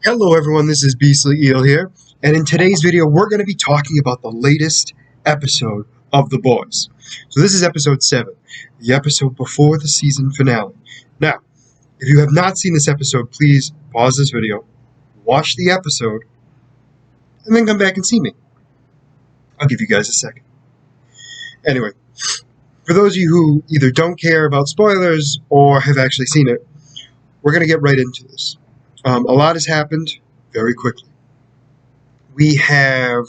Hello everyone, this is Beastly Eel here, and in today's video we're going to be talking about the latest episode of The Boys. So this is episode 7, the episode before the season finale. Now, if you have not seen this episode, please pause this video, watch the episode, and then come back and see me. I'll give you guys a second. Anyway, for those of you who either don't care about spoilers or have actually seen it, we're going to get right into this. A lot has happened very quickly. We have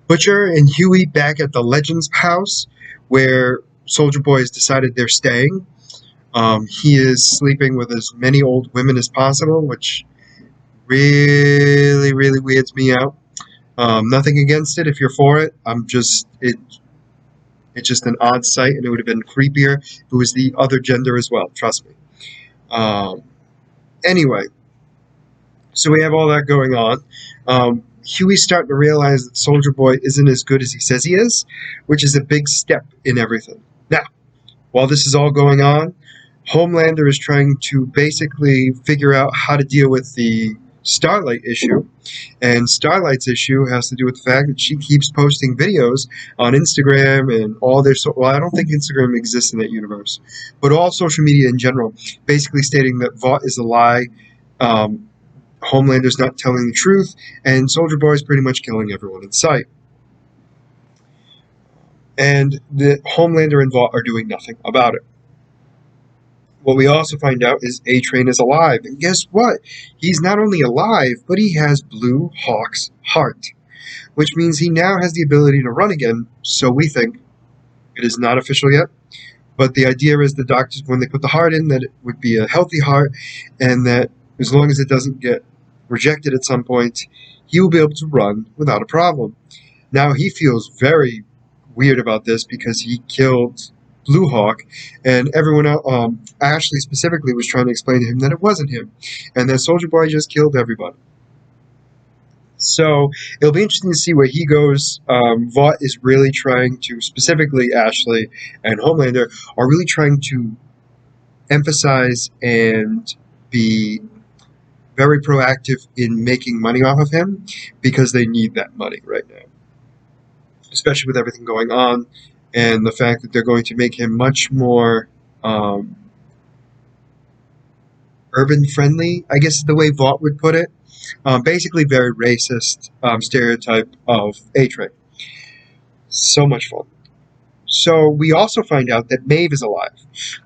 Butcher and Huey back at the Legends house where Soldier Boy has decided they're staying. He is sleeping with as many old women as possible, which really weirds me out. Nothing against it if you're for it. It's just an odd sight, and it would have been creepier if it was the other gender as well, trust me. Anyway, so we have all that going on. Huey's starting to realize that Soldier Boy isn't as good as he says he is, which is a big step in everything. Now, while this is all going on, Homelander is trying to basically figure out how to deal with the Starlight issue, and Starlight's issue has to do with the fact that she keeps posting videos on Instagram and all their well, I don't think Instagram exists in that universe, but all social media in general, basically stating that Vought is a lie, Homelander's not telling the truth, and Soldier Boy is pretty much killing everyone in sight. And the Homelander and Vought are doing nothing about it. What we also find out is A-Train is alive, and guess what? He's not only alive, but he has Blue Hawk's heart, which means he now has the ability to run again, so we think. It is not official yet, but the idea is the doctors, when they put the heart in, that it would be a healthy heart, and that as long as it doesn't get rejected at some point, he will be able to run without a problem. Now, he feels very weird about this because he killed Blue Hawk, and everyone else, Ashley specifically, was trying to explain to him that it wasn't him, and that Soldier Boy just killed everybody. So it'll be interesting to see where he goes. Vought is really trying to, specifically Ashley and Homelander, are really trying to emphasize and be very proactive in making money off of him because they need that money right now, especially with everything going on and the fact that they're going to make him much more urban friendly, I guess is the way Vought would put it. Basically very racist stereotype of A-Train. So much fun. So we also find out that Maeve is alive.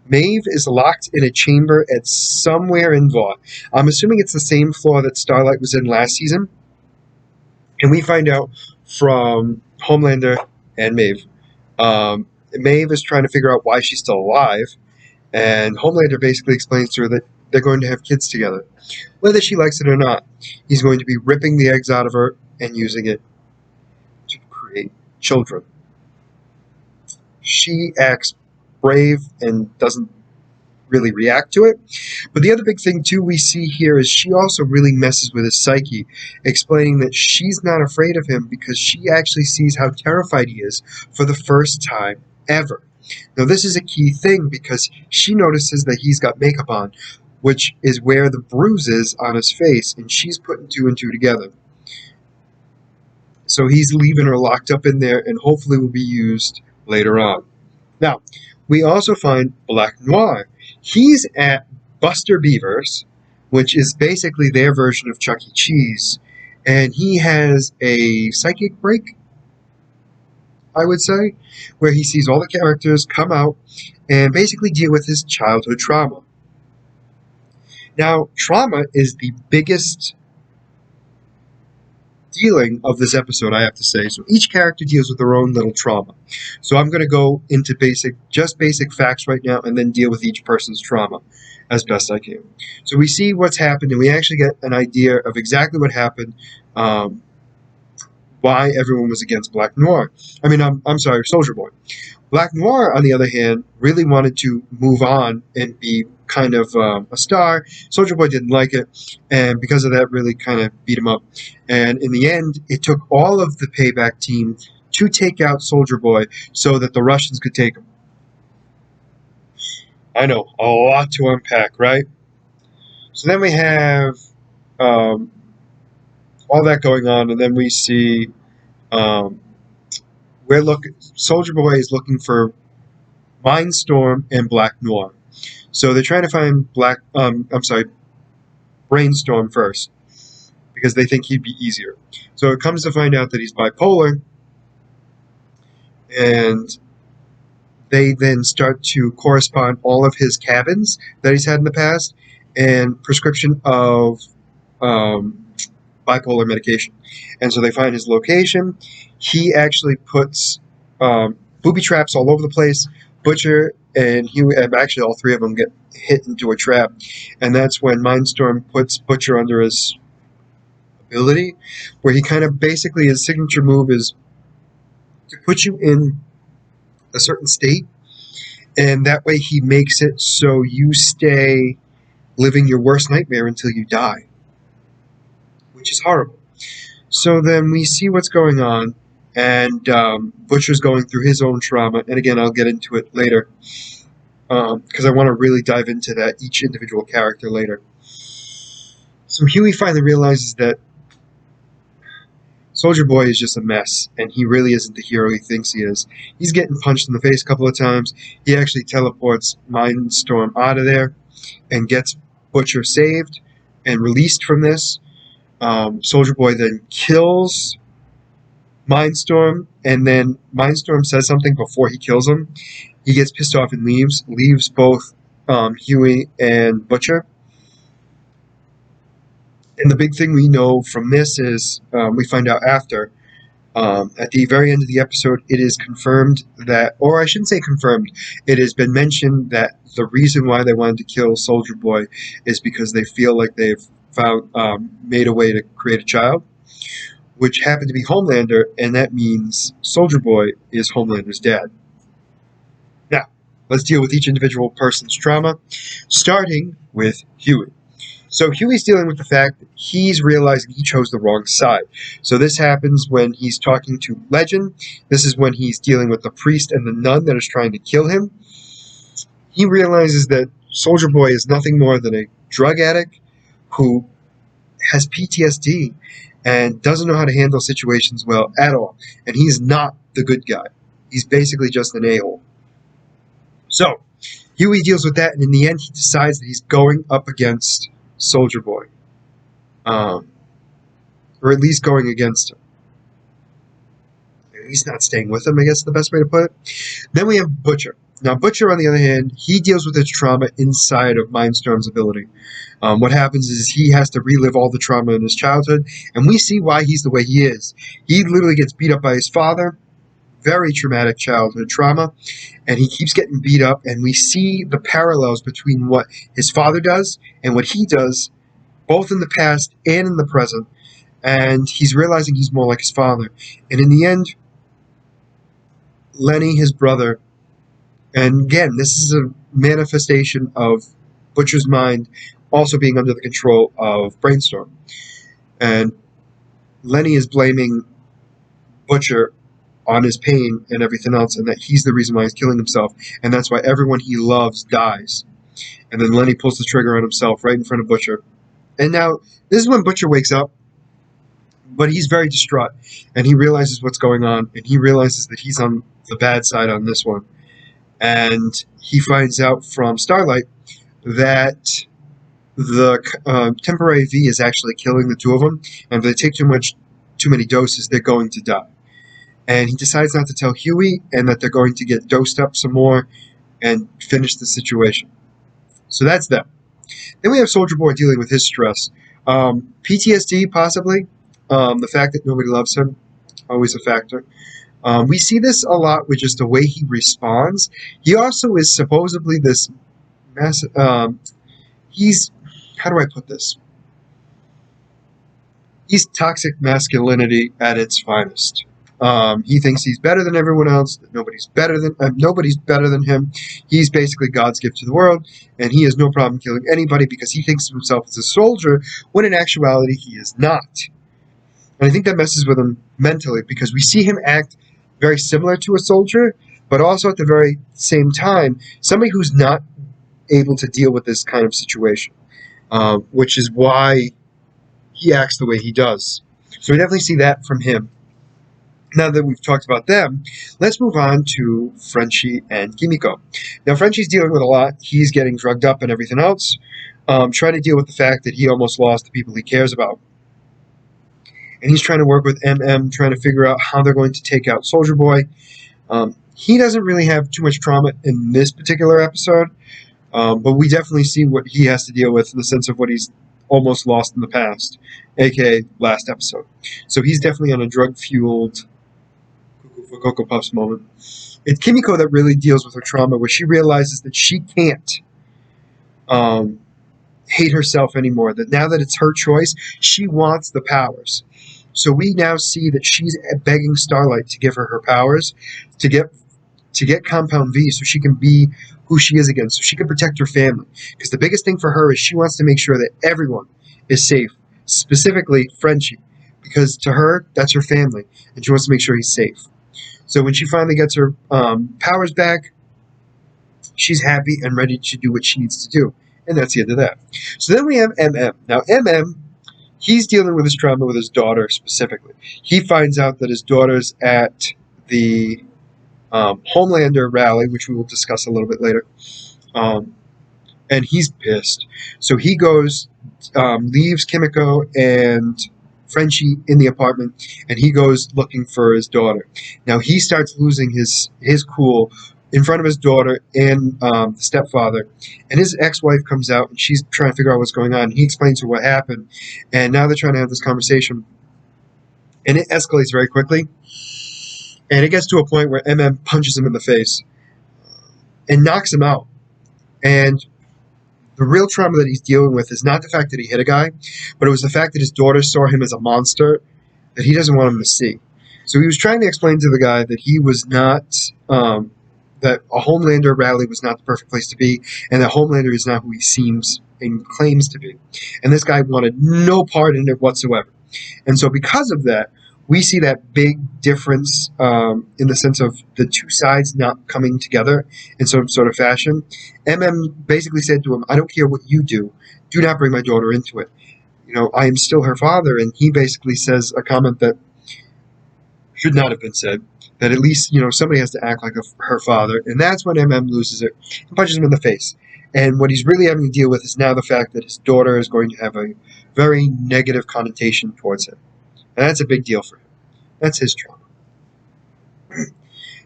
Maeve is locked in a chamber at somewhere in Vought. I'm assuming it's the same floor that Starlight was in last season. And we find out from Homelander and Maeve. Maeve is trying to figure out why she's still alive. And Homelander basically explains to her that they're going to have kids together. Whether she likes it or not, he's going to be ripping the eggs out of her and using it to create children. She acts brave and doesn't really react to it. But the other big thing, too, we see here is she also really messes with his psyche, explaining that she's not afraid of him because she actually sees how terrified he is for the first time ever. Now, this is a key thing because she notices that he's got makeup on, which is where the bruise is on his face, and she's putting two and two together. So he's leaving her locked up in there and hopefully will be used later on. Now, we also find Black Noir. He's at Buster Beaver's, which is basically their version of Chuck E. Cheese, and he has a psychic break, I would say, where he sees all the characters come out and basically deal with his childhood trauma. Now, trauma is the biggest dealing of this episode, I have to say. So each character deals with their own little trauma. So I'm going to go into basic facts right now and then deal with each person's trauma as best I can. So we see what's happened, and we actually get an idea of exactly what happened, why everyone was against Black Noir. I'm sorry, Soldier Boy. Black Noir, on the other hand, really wanted to move on and be kind of a star. Soldier Boy didn't like it, and because of that, really kind of beat him up. And in the end, it took all of the payback team to take out Soldier Boy so that the Russians could take him. I know, a lot to unpack, right? So then we have all that going on, and then we see um, Soldier Boy is looking for Mindstorm and Black Noir. So they're trying to find Brainstorm first because they think he'd be easier. So it comes to find out that he's bipolar, and they then start to correspond all of his cabins that he's had in the past and prescription of bipolar medication. And so they find his location. He actually puts booby traps all over the place. Butcher and Huey, actually all three of them get hit into a trap. And that's when Mindstorm puts Butcher under his ability, where he kind of basically, his signature move is to put you in a certain state, and that way he makes it so you stay living your worst nightmare until you die, which is horrible. So then we see what's going on, and Butcher's going through his own trauma, and again, I'll get into it later, because I want to really dive into that, each individual character later. So Huey finally realizes that Soldier Boy is just a mess, and he really isn't the hero he thinks he is. He's getting punched in the face a couple of times. He actually teleports Mindstorm out of there and gets Butcher saved and released from this. Soldier Boy then kills Mindstorm, and then Mindstorm says something before he kills him. He gets pissed off and leaves both Huey and Butcher. And the big thing we know from this is, we find out after, at the very end of the episode, it is confirmed that, or I shouldn't say confirmed, it has been mentioned that the reason why they wanted to kill Soldier Boy is because they feel like they've made a way to create a child, which happened to be Homelander, and that means Soldier Boy is Homelander's dad. Now, let's deal with each individual person's trauma, starting with Huey. So Huey's dealing with the fact that he's realizing he chose the wrong side. So this happens when he's talking to Legend. This is when he's dealing with the priest and the nun that is trying to kill him. He realizes that Soldier Boy is nothing more than a drug addict who has PTSD and doesn't know how to handle situations well at all. And he's not the good guy. He's basically just an a-hole. So Huey deals with that, and in the end he decides that he's going up against Soldier Boy, or at least going against him. He's not staying with him, I guess is the best way to put it. Then we have Butcher. Now Butcher, on the other hand, he deals with his trauma inside of Mindstorm's ability. What happens is he has to relive all the trauma in his childhood, and we see why he's the way he is. He literally gets beat up by his father, very traumatic childhood trauma, and he keeps getting beat up, and we see the parallels between what his father does and what he does, both in the past and in the present, and he's realizing he's more like his father. And in the end, Lenny, his brother, and again, this is a manifestation of Butcher's mind also being under the control of Brainstorm, and Lenny is blaming Butcher on his pain and everything else, and that he's the reason why he's killing himself, and that's why everyone he loves dies. And then Lenny pulls the trigger on himself right in front of Butcher. And now, this is when Butcher wakes up, but he's very distraught, and he realizes what's going on, and he realizes that he's on the bad side on this one. And he finds out from Starlight that the temporary V is actually killing the two of them, and if they take too many doses, they're going to die. And he decides not to tell Huey, and that they're going to get dosed up some more and finish the situation. So that's them. Then we have Soldier Boy dealing with his stress. PTSD, possibly. The fact that nobody loves him, always a factor. We see this a lot with just the way he responds. He also is supposedly this massive... he's... How do I put this? He's toxic masculinity at its finest. He thinks he's better than everyone else, that nobody's better than him. He's basically God's gift to the world, and he has no problem killing anybody because he thinks of himself as a soldier, when in actuality he is not. And I think that messes with him mentally, because we see him act very similar to a soldier, but also at the very same time, somebody who's not able to deal with this kind of situation, which is why he acts the way he does. So we definitely see that from him. Now that we've talked about them, let's move on to Frenchie and Kimiko. Now, Frenchie's dealing with a lot. He's getting drugged up and everything else, trying to deal with the fact that he almost lost the people he cares about. And he's trying to work with MM, trying to figure out how they're going to take out Soldier Boy. He doesn't really have too much trauma in this particular episode, but we definitely see what he has to deal with in the sense of what he's almost lost in the past, aka last episode. So he's definitely on a drug-fueled for Cocoa Puffs moment. It's Kimiko that really deals with her trauma, where she realizes that she can't hate herself anymore, that now that it's her choice, she wants the powers. So we now see that she's begging Starlight to give her her powers, to get Compound V so she can be who she is again, so she can protect her family. Because the biggest thing for her is she wants to make sure that everyone is safe, specifically Frenchie, because to her, that's her family, and she wants to make sure he's safe. So when she finally gets her powers back, she's happy and ready to do what she needs to do. And that's the end of that. So then we have MM. Now, MM, he's dealing with his trauma with his daughter specifically. He finds out that his daughter's at the Homelander rally, which we will discuss a little bit later. And he's pissed. So he goes, leaves Kimiko and Frenchie in the apartment, and he goes looking for his daughter. Now he starts losing his cool in front of his daughter and the stepfather, and his ex-wife comes out, and she's trying to figure out what's going on. He explains to her what happened, and now they're trying to have this conversation, and it escalates very quickly, and it gets to a point where MM punches him in the face and knocks him out. And the real trauma that he's dealing with is not the fact that he hit a guy, but it was the fact that his daughter saw him as a monster that he doesn't want him to see. So he was trying to explain to the guy that he was not, that a Homelander rally was not the perfect place to be, and that Homelander is not who he seems and claims to be. And this guy wanted no part in it whatsoever. And so because of that, we see that big difference in the sense of the two sides not coming together in some sort of fashion. MM basically said to him, I don't care what you do not bring my daughter into it. You know, I am still her father. And he basically says a comment that should not have been said, that at least, you know, somebody has to act like her father. And that's when MM loses it and punches him in the face. And what he's really having to deal with is now the fact that his daughter is going to have a very negative connotation towards him. And that's a big deal for him. That's his trauma.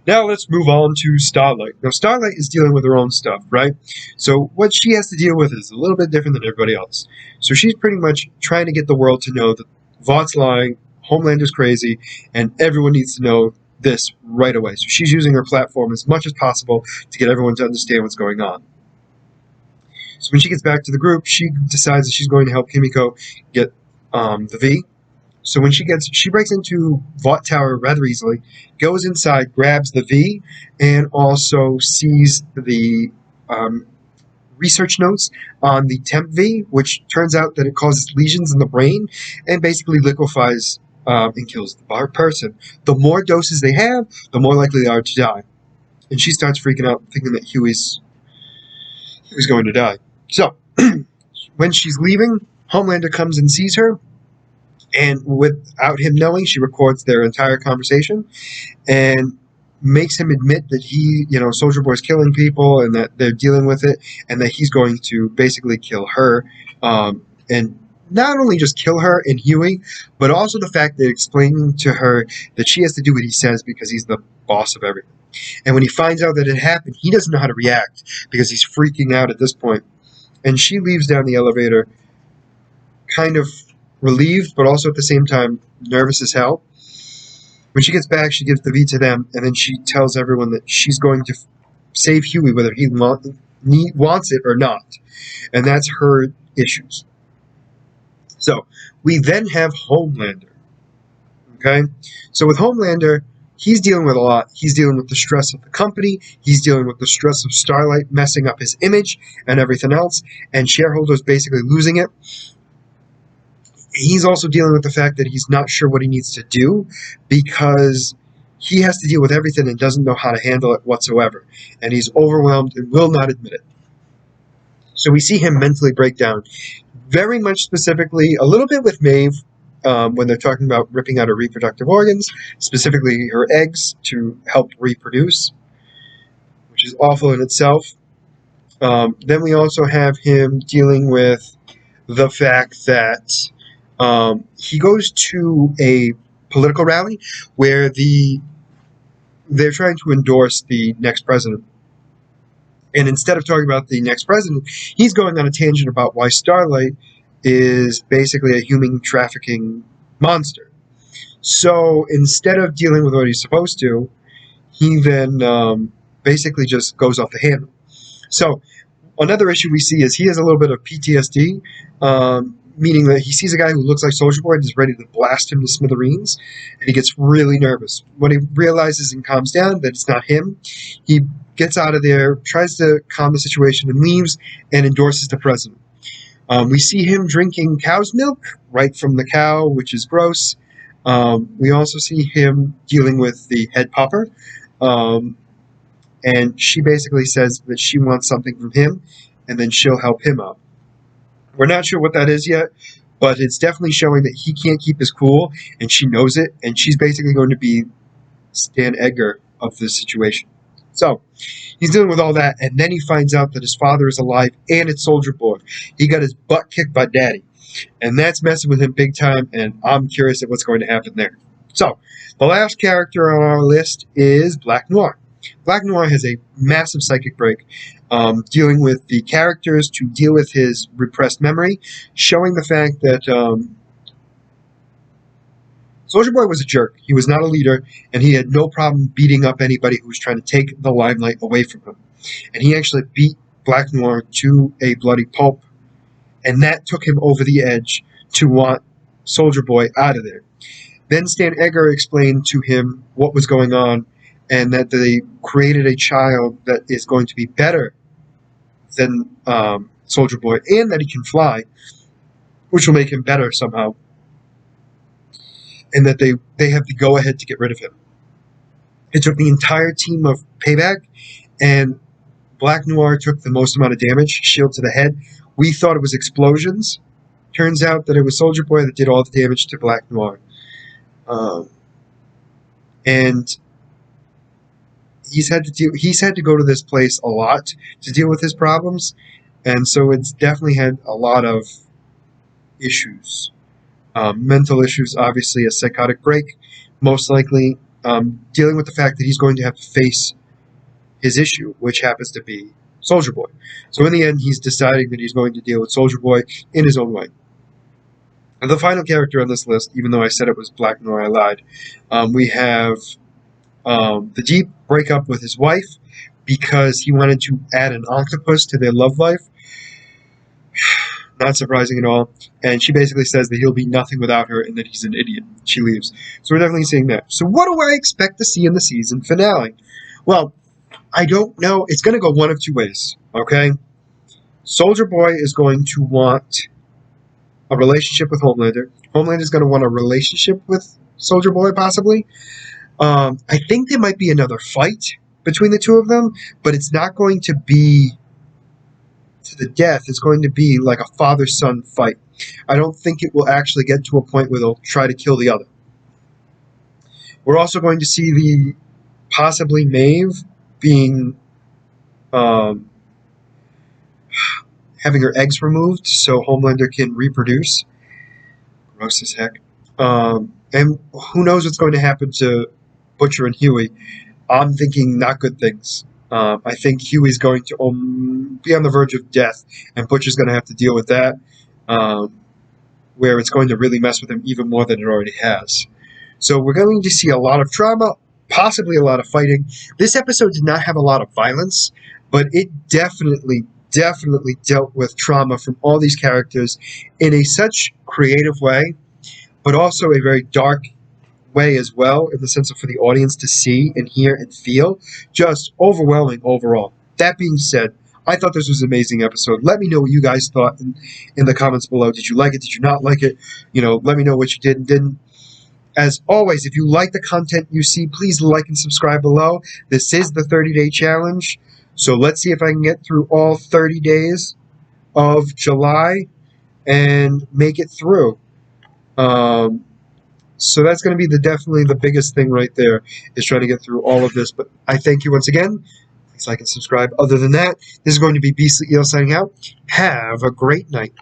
Now let's move on to Starlight. Now Starlight is dealing with her own stuff, right? So what she has to deal with is a little bit different than everybody else. So she's pretty much trying to get the world to know that Vaught's lying, Homelander's crazy, and everyone needs to know this right away. So she's using her platform as much as possible to get everyone to understand what's going on. So when she gets back to the group, she decides that she's going to help Kimiko get the V. So when she breaks into Vought Tower rather easily, goes inside, grabs the V, and also sees the research notes on the Temp V, which turns out that it causes lesions in the brain and basically liquefies and kills the person. The more doses they have, the more likely they are to die. And she starts freaking out, thinking that Huey's going to die. So when she's leaving, Homelander comes and sees her. And without him knowing, she records their entire conversation and makes him admit that he, Soldier Boy's killing people and that they're dealing with it and that he's going to basically kill her. And not only just kill her and Huey, but also the fact that explaining to her that she has to do what he says because he's the boss of everything. And when he finds out that it happened, he doesn't know how to react because he's freaking out at this point. And she leaves down the elevator kind of relieved, but also at the same time nervous as hell. When she gets back, she gives the V to them, and then she tells everyone that she's going to save Huey whether he wants it or not. And that's her issues. So, we then have Homelander. Okay? So with Homelander, he's dealing with a lot. He's dealing with the stress of the company. He's dealing with the stress of Starlight messing up his image and everything else, and shareholders basically losing it. He's also dealing with the fact that he's not sure what he needs to do because he has to deal with everything and doesn't know how to handle it whatsoever. And he's overwhelmed and will not admit it. So we see him mentally break down, very much specifically, a little bit with Maeve, when they're talking about ripping out her reproductive organs, specifically her eggs, to help reproduce, which is awful in itself. Then we also have him dealing with the fact that he goes to a political rally where they're trying to endorse the next president. And instead of talking about the next president, he's going on a tangent about why Starlight is basically a human trafficking monster. So instead of dealing with what he's supposed to, he then basically just goes off the handle. So another issue we see is he has a little bit of PTSD, meaning that he sees a guy who looks like Soulja Boy and is ready to blast him to smithereens, and he gets really nervous. When he realizes and calms down that it's not him, he gets out of there, tries to calm the situation, and leaves and endorses the president. We see him drinking cow's milk right from the cow, which is gross. We also see him dealing with the head popper, and she basically says that she wants something from him, and then she'll help him out. We're not sure what that is yet, but it's definitely showing that he can't keep his cool, and she knows it, and she's basically going to be Stan Edgar of this situation. So he's dealing with all that, and then he finds out that his father is alive, and it's Soulja Boy. He got his butt kicked by Daddy, and that's messing with him big time, and I'm curious at what's going to happen there. So the last character on our list is Black Noir. Black Noir has a massive psychic break, dealing with the characters to deal with his repressed memory, showing the fact that Soulja Boy was a jerk. He was not a leader, and he had no problem beating up anybody who was trying to take the limelight away from him. And he actually beat Black Noir to a bloody pulp, and that took him over the edge to want Soulja Boy out of there. Then Stan Edgar explained to him what was going on, and that they created a child that is going to be better than Soulja Boy, and that he can fly, which will make him better somehow, and that they have the go-ahead to get rid of him. It took the entire team of Payback, and Black Noir took the most amount of damage, shield to the head. We thought it was explosions. Turns out that it was Soulja Boy that did all the damage to Black Noir. And he's had to go to this place a lot to deal with his problems, and so it's definitely had a lot of issues, mental issues, obviously a psychotic break, most likely, dealing with the fact that he's going to have to face his issue, which happens to be Soulja Boy. So in the end, he's deciding that he's going to deal with Soulja Boy in his own way. And the final character on this list, even though I said it was Black Noir, I lied. We have the deep breakup with his wife because he wanted to add an octopus to their love life. Not surprising at all. And she basically says that he'll be nothing without her and that he's an idiot. She leaves. So we're definitely seeing that. So what do I expect to see in the season finale? Well, I don't know. It's going to go one of two ways, okay? Soulja Boy is going to want a relationship with Homelander. Homelander is going to want a relationship with Soulja Boy, possibly. I think there might be another fight between the two of them, but it's not going to be to the death. It's going to be like a father-son fight. I don't think it will actually get to a point where they'll try to kill the other. We're also going to see possibly Maeve being having her eggs removed so Homelander can reproduce. Gross as heck. And who knows what's going to happen to Butcher and Huey. I'm thinking not good things. I think Huey's going to be on the verge of death, and Butcher's going to have to deal with that, where it's going to really mess with him even more than it already has. So we're going to see a lot of trauma, possibly a lot of fighting. This episode did not have a lot of violence, but it definitely dealt with trauma from all these characters in a such creative way, but also a very dark way as well, in the sense of for the audience to see and hear and feel. Just overwhelming overall. That being said, I thought this was an amazing episode. Let me know what you guys thought in the comments below. Did you like it? Did you not like it? Let me know what you did and didn't. As always, if you like the content you see, please like and subscribe below. This is the 30-day challenge, so let's see if I can get through all 30 days of July and make it through. So that's going to be definitely the biggest thing right there, is trying to get through all of this. But I thank you once again. Please like and subscribe. Other than that, this is going to be Beastly Eel signing out. Have a great night.